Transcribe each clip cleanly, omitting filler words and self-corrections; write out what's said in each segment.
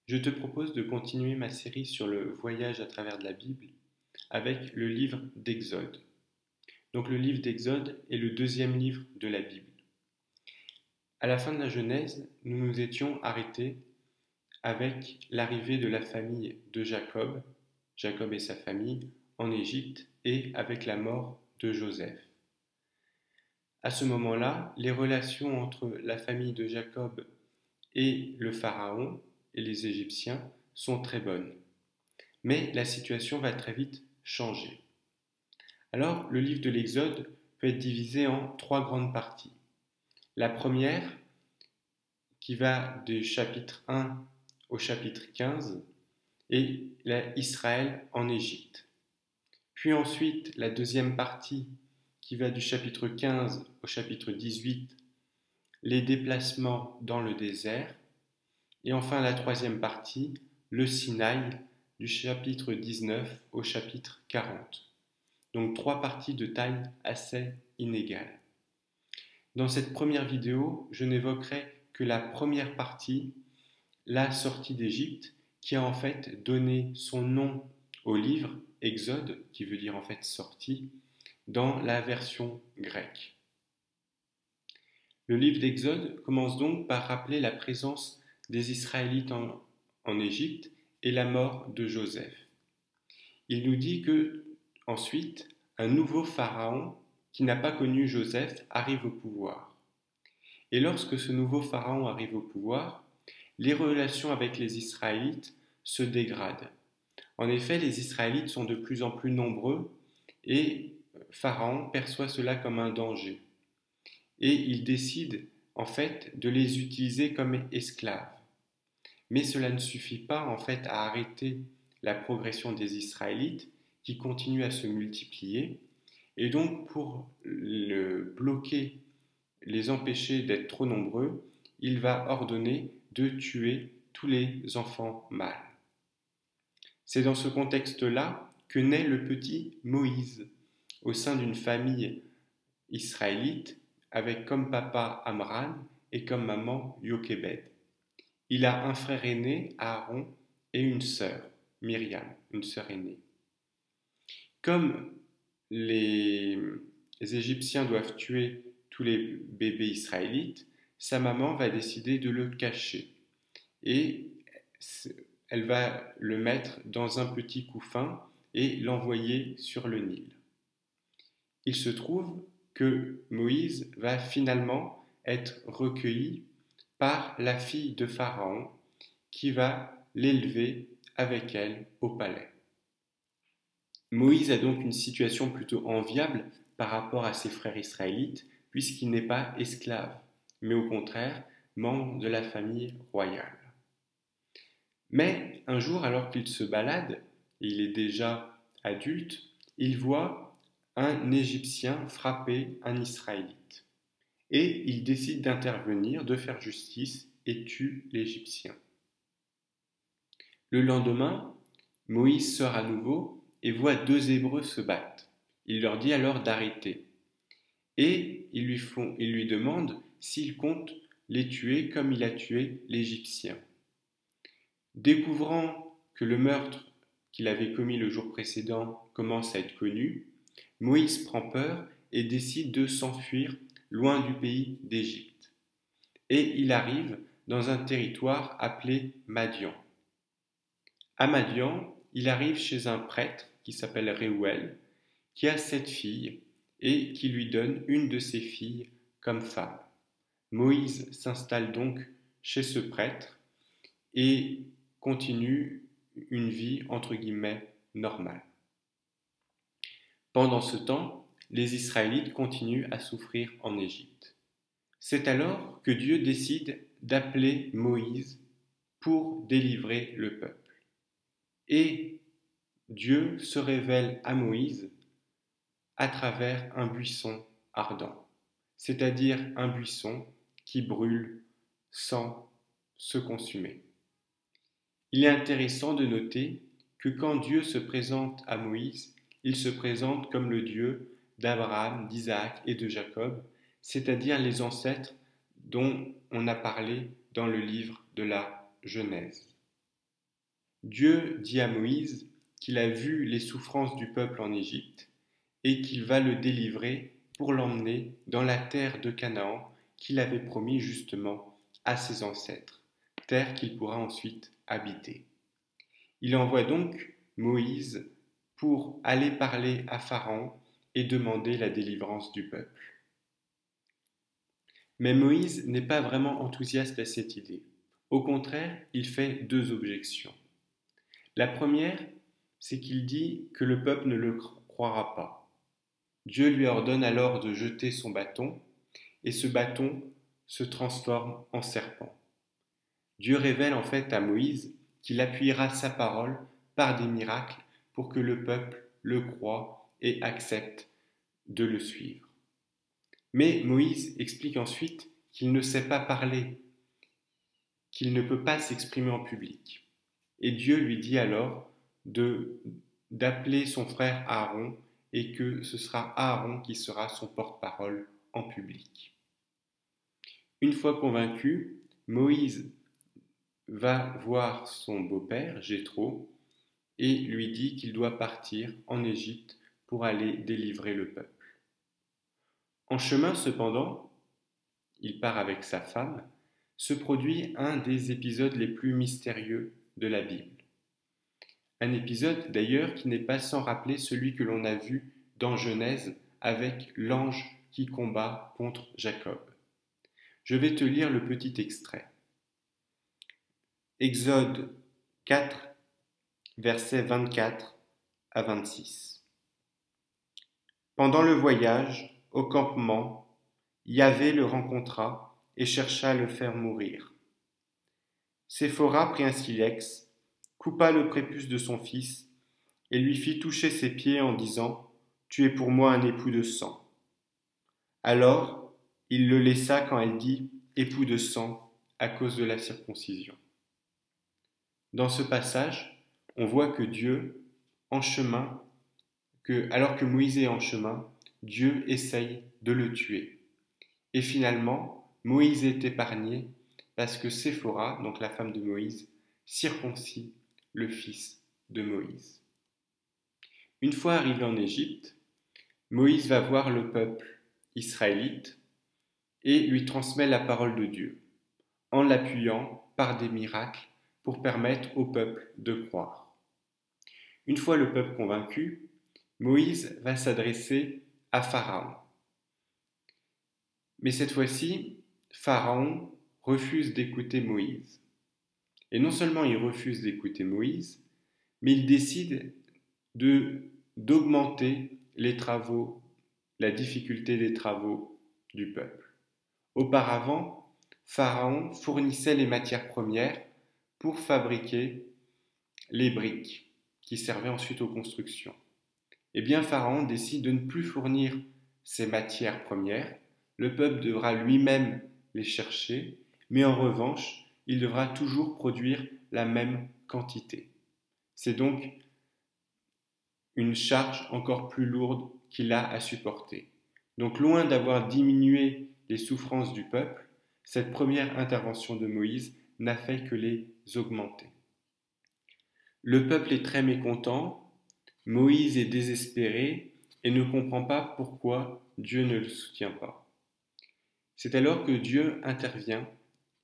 Je te propose de continuer ma série sur le voyage à travers de la Bible avec le livre d'Exode. Donc le livre d'Exode est le deuxième livre de la Bible. À la fin de la Genèse, nous nous étions arrêtés avec l'arrivée de la famille de Jacob, Jacob et sa famille, en Égypte et avec la mort de Joseph. À ce moment-là, les relations entre la famille de Jacob et le Pharaon et les Égyptiens sont très bonnes. Mais la situation va très vite changer. Alors, le livre de l'Exode peut être divisé en trois grandes parties. La première, qui va du chapitre 1 au chapitre 15, est Israël en Égypte. Puis ensuite, la deuxième partie, qui va du chapitre 15 au chapitre 18, les déplacements dans le désert. Et enfin, la troisième partie, le Sinaï, du chapitre 19 au chapitre 40. Donc trois parties de taille assez inégale. Dans cette première vidéo, je n'évoquerai que la première partie, la sortie d'Égypte, qui a en fait donné son nom au livre Exode, qui veut dire en fait sortie, dans la version grecque. Le livre d'Exode commence donc par rappeler la présence des Israélites en Égypte et la mort de Joseph. Il nous dit que ensuite, un nouveau pharaon qui n'a pas connu Joseph arrive au pouvoir. Et lorsque ce nouveau pharaon arrive au pouvoir, les relations avec les Israélites se dégradent. En effet, les Israélites sont de plus en plus nombreux et Pharaon perçoit cela comme un danger. Et il décide en fait de les utiliser comme esclaves. Mais cela ne suffit pas en fait à arrêter la progression des Israélites qui continuent à se multiplier. Et donc pour bloquer, les empêcher d'être trop nombreux, il va ordonner de tuer tous les enfants mâles. C'est dans ce contexte-là que naît le petit Moïse au sein d'une famille israélite avec comme papa Amran et comme maman Yochébed. Il a un frère aîné, Aaron, et une sœur, Myriam, une sœur aînée. Comme les Égyptiens doivent tuer tous les bébés israélites, sa maman va décider de le cacher. Et elle va le mettre dans un petit couffin et l'envoyer sur le Nil. Il se trouve que Moïse va finalement être recueilli par la fille de Pharaon qui va l'élever avec elle au palais. Moïse a donc une situation plutôt enviable par rapport à ses frères israélites puisqu'il n'est pas esclave, mais au contraire membre de la famille royale. Mais un jour, alors qu'il se balade, et il est déjà adulte, il voit un Égyptien frapper un Israélite. Et il décide d'intervenir, de faire justice et tue l'Égyptien. Le lendemain, Moïse sort à nouveau et voit deux Hébreux se battre. Il leur dit alors d'arrêter. Et il lui demande s'il compte les tuer comme il a tué l'Égyptien. Découvrant que le meurtre qu'il avait commis le jour précédent commence à être connu, Moïse prend peur et décide de s'enfuir loin du pays d'Égypte. Et il arrive dans un territoire appelé Madian. À Madian, il arrive chez un prêtre qui s'appelle Réouel, qui a 7 filles et qui lui donne une de ses filles comme femme. Moïse s'installe donc chez ce prêtre et continue une vie entre guillemets normale. Pendant ce temps, les Israélites continuent à souffrir en Égypte. C'est alors que Dieu décide d'appeler Moïse pour délivrer le peuple. Et Dieu se révèle à Moïse à travers un buisson ardent, c'est-à-dire un buisson qui brûle sans se consumer. Il est intéressant de noter que quand Dieu se présente à Moïse, il se présente comme le Dieu d'Abraham, d'Isaac et de Jacob, c'est-à-dire les ancêtres dont on a parlé dans le livre de la Genèse. Dieu dit à Moïse qu'il a vu les souffrances du peuple en Égypte et qu'il va le délivrer pour l'emmener dans la terre de Canaan qu'il avait promis justement à ses ancêtres, terre qu'il pourra ensuite habiter. Il envoie donc Moïse pour aller parler à Pharaon et demander la délivrance du peuple. Mais Moïse n'est pas vraiment enthousiaste à cette idée. Au contraire, il fait deux objections. La première, c'est qu'il dit que le peuple ne le croira pas. Dieu lui ordonne alors de jeter son bâton, et ce bâton se transforme en serpent. Dieu révèle en fait à Moïse qu'il appuiera sa parole par des miracles pour que le peuple le croie et accepte de le suivre. Mais Moïse explique ensuite qu'il ne sait pas parler, qu'il ne peut pas s'exprimer en public. Et Dieu lui dit alors d'appeler son frère Aaron et que ce sera Aaron qui sera son porte-parole en public. Une fois convaincu, Moïse va voir son beau-père, Jéthro, et lui dit qu'il doit partir en Égypte pour aller délivrer le peuple. En chemin, cependant, il part avec sa femme, se produit un des épisodes les plus mystérieux de la Bible. Un épisode d'ailleurs qui n'est pas sans rappeler celui que l'on a vu dans Genèse avec l'ange qui combat contre Jacob. Je vais te lire le petit extrait. Exode 4, versets 24 à 26. Pendant le voyage, au campement, Yahvé le rencontra et chercha à le faire mourir. Séphora prit un silex, coupa le prépuce de son fils et lui fit toucher ses pieds en disant « Tu es pour moi un époux de sang ». Alors, il le laissa quand elle dit « époux de sang » à cause de la circoncision. Dans ce passage, on voit que Dieu, alors que Moïse est en chemin, Dieu essaye de le tuer. Et finalement, Moïse est épargné parce que Séphora, donc la femme de Moïse, circoncit le fils de Moïse. Une fois arrivé en Égypte, Moïse va voir le peuple israélite et lui transmet la parole de Dieu, en l'appuyant par des miracles pour permettre au peuple de croire. Une fois le peuple convaincu, Moïse va s'adresser à Pharaon. Mais cette fois-ci, Pharaon refuse d'écouter Moïse. Et non seulement il refuse d'écouter Moïse, mais il décide d'augmenter les travaux, la difficulté des travaux du peuple. Auparavant, Pharaon fournissait les matières premières pour fabriquer les briques qui servaient ensuite aux constructions. Eh bien, Pharaon décide de ne plus fournir ces matières premières. Le peuple devra lui-même les chercher, mais en revanche, il devra toujours produire la même quantité. C'est donc une charge encore plus lourde qu'il a à supporter. Donc, loin d'avoir diminué les souffrances du peuple, cette première intervention de Moïse n'a fait que les augmenter. Le peuple est très mécontent, Moïse est désespéré et ne comprend pas pourquoi Dieu ne le soutient pas. C'est alors que Dieu intervient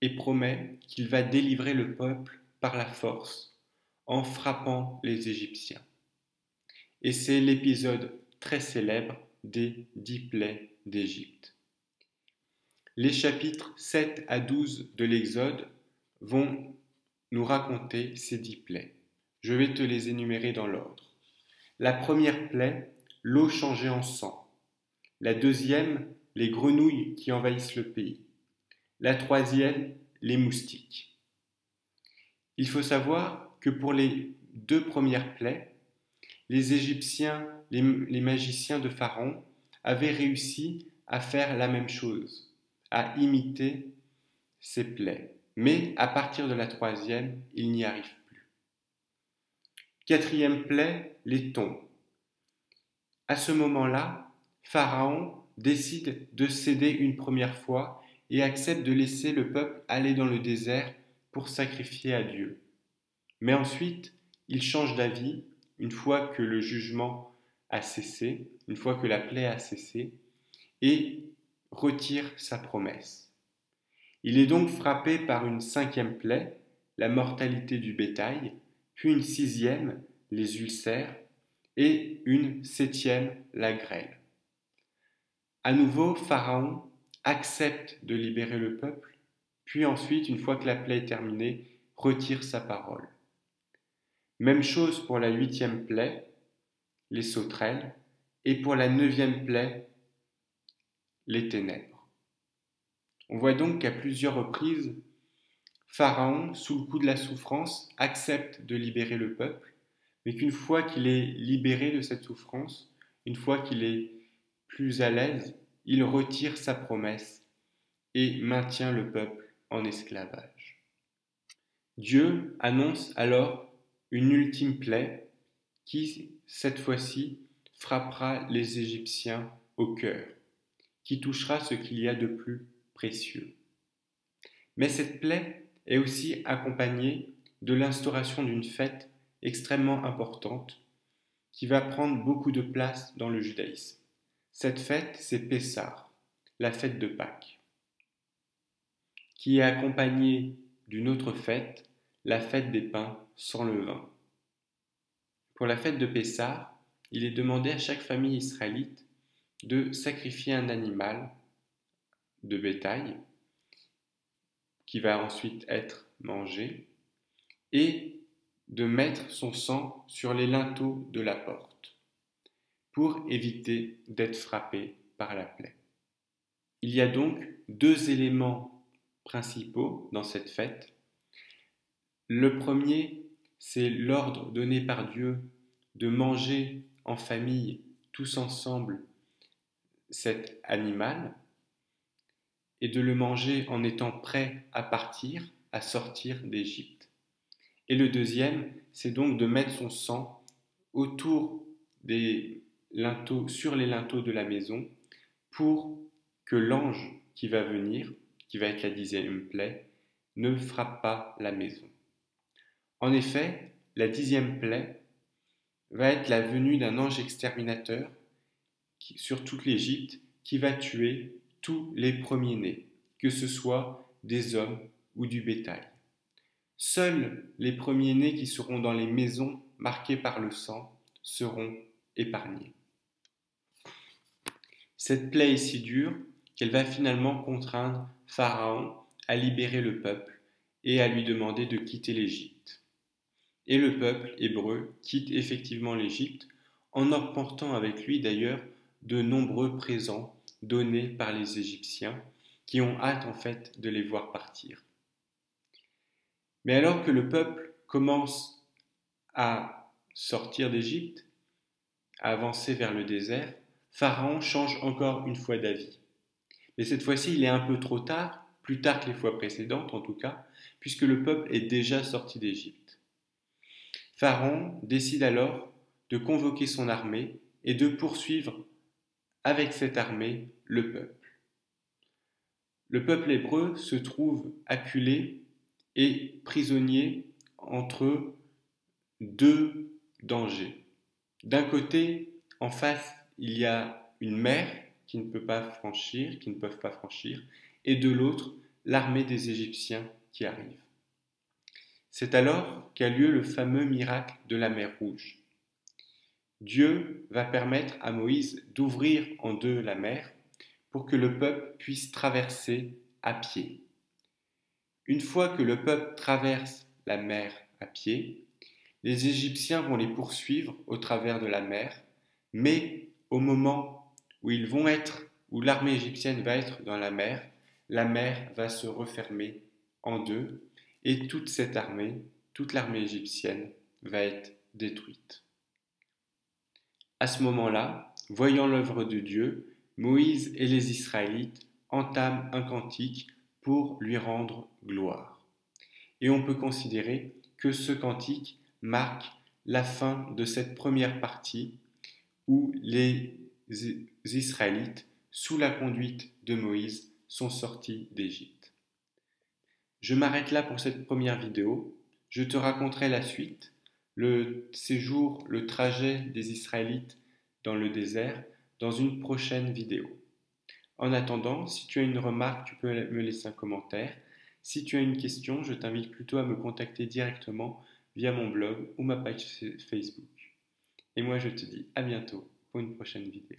et promet qu'il va délivrer le peuple par la force en frappant les Égyptiens. Et c'est l'épisode très célèbre des 10 plaies d'Égypte. Les chapitres 7 à 12 de l'Exode vont nous raconter ces 10 plaies. Je vais te les énumérer dans l'ordre. La première plaie, l'eau changée en sang. La deuxième, les grenouilles qui envahissent le pays. La troisième, les moustiques. Il faut savoir que pour les 2 premières plaies, les Égyptiens, les magiciens de Pharaon, avaient réussi à faire la même chose, à imiter ces plaies. Mais à partir de la troisième, ils n'y arrivent plus. Quatrième plaie, les thons. À ce moment-là, Pharaon décide de céder une première fois et accepte de laisser le peuple aller dans le désert pour sacrifier à Dieu. Mais ensuite, il change d'avis une fois que le jugement a cessé, une fois que la plaie a cessé, et retire sa promesse. Il est donc frappé par une cinquième plaie, la mortalité du bétail, puis une sixième, les ulcères, et une septième, la grêle. À nouveau, Pharaon accepte de libérer le peuple, puis ensuite, une fois que la plaie est terminée, retire sa parole. Même chose pour la huitième plaie, les sauterelles, et pour la neuvième plaie, les ténèbres. On voit donc qu'à plusieurs reprises, Pharaon, sous le coup de la souffrance, accepte de libérer le peuple, mais qu'une fois qu'il est libéré de cette souffrance, une fois qu'il est plus à l'aise, il retire sa promesse et maintient le peuple en esclavage. Dieu annonce alors une ultime plaie qui, cette fois-ci, frappera les Égyptiens au cœur, qui touchera ce qu'il y a de plus précieux. Mais cette plaie est aussi accompagnée de l'instauration d'une fête extrêmement importante qui va prendre beaucoup de place dans le judaïsme. Cette fête, c'est Pessah, la fête de Pâques, qui est accompagnée d'une autre fête, la fête des pains sans levain. Pour la fête de Pessah, il est demandé à chaque famille israélite de sacrifier un animal de bétail qui va ensuite être mangé et de mettre son sang sur les linteaux de la porte pour éviter d'être frappé par la plaie. Il y a donc deux éléments principaux dans cette fête. Le premier, c'est l'ordre donné par Dieu de manger en famille, tous ensemble, cet animal et de le manger en étant prêt à partir, à sortir d'Égypte. Et le deuxième, c'est donc de mettre son sang autour des linteaux, sur les linteaux de la maison, pour que l'ange qui va venir, qui va être la dixième plaie, ne frappe pas la maison. En effet, la dixième plaie va être la venue d'un ange exterminateur sur toute l'Égypte qui va tuer tous les premiers-nés, que ce soit des hommes ou du bétail. Seuls les premiers-nés qui seront dans les maisons marquées par le sang seront épargnés. Cette plaie est si dure qu'elle va finalement contraindre Pharaon à libérer le peuple et à lui demander de quitter l'Égypte. Et le peuple hébreu quitte effectivement l'Égypte en emportant avec lui d'ailleurs de nombreux présents donnés par les Égyptiens qui ont hâte en fait de les voir partir. Mais alors que le peuple commence à sortir d'Égypte, à avancer vers le désert, Pharaon change encore une fois d'avis. Mais cette fois-ci, il est un peu trop tard, plus tard que les fois précédentes en tout cas, puisque le peuple est déjà sorti d'Égypte. Pharaon décide alors de convoquer son armée et de poursuivre avec cette armée le peuple. Le peuple hébreu se trouve acculé et prisonnier entre deux dangers. D'un côté, en face, il y a une mer qui ne peuvent pas franchir, et de l'autre, l'armée des Égyptiens qui arrive. C'est alors qu'a lieu le fameux miracle de la mer Rouge. Dieu va permettre à Moïse d'ouvrir en deux la mer pour que le peuple puisse traverser à pied. Une fois que le peuple traverse la mer à pied, les Égyptiens vont les poursuivre au travers de la mer, mais au moment où l'armée égyptienne va être dans la mer va se refermer en deux et toute l'armée égyptienne va être détruite. À ce moment-là, voyant l'œuvre de Dieu, Moïse et les Israélites entament un cantique pour lui rendre gloire. Et on peut considérer que ce cantique marque la fin de cette première partie où les Israélites, sous la conduite de Moïse, sont sortis d'Égypte. Je m'arrête là pour cette première vidéo. Je te raconterai la suite, le séjour, le trajet des Israélites dans le désert, dans une prochaine vidéo. En attendant, si tu as une remarque, tu peux me laisser un commentaire. Si tu as une question, je t'invite plutôt à me contacter directement via mon blog ou ma page Facebook. Et moi, je te dis à bientôt pour une prochaine vidéo.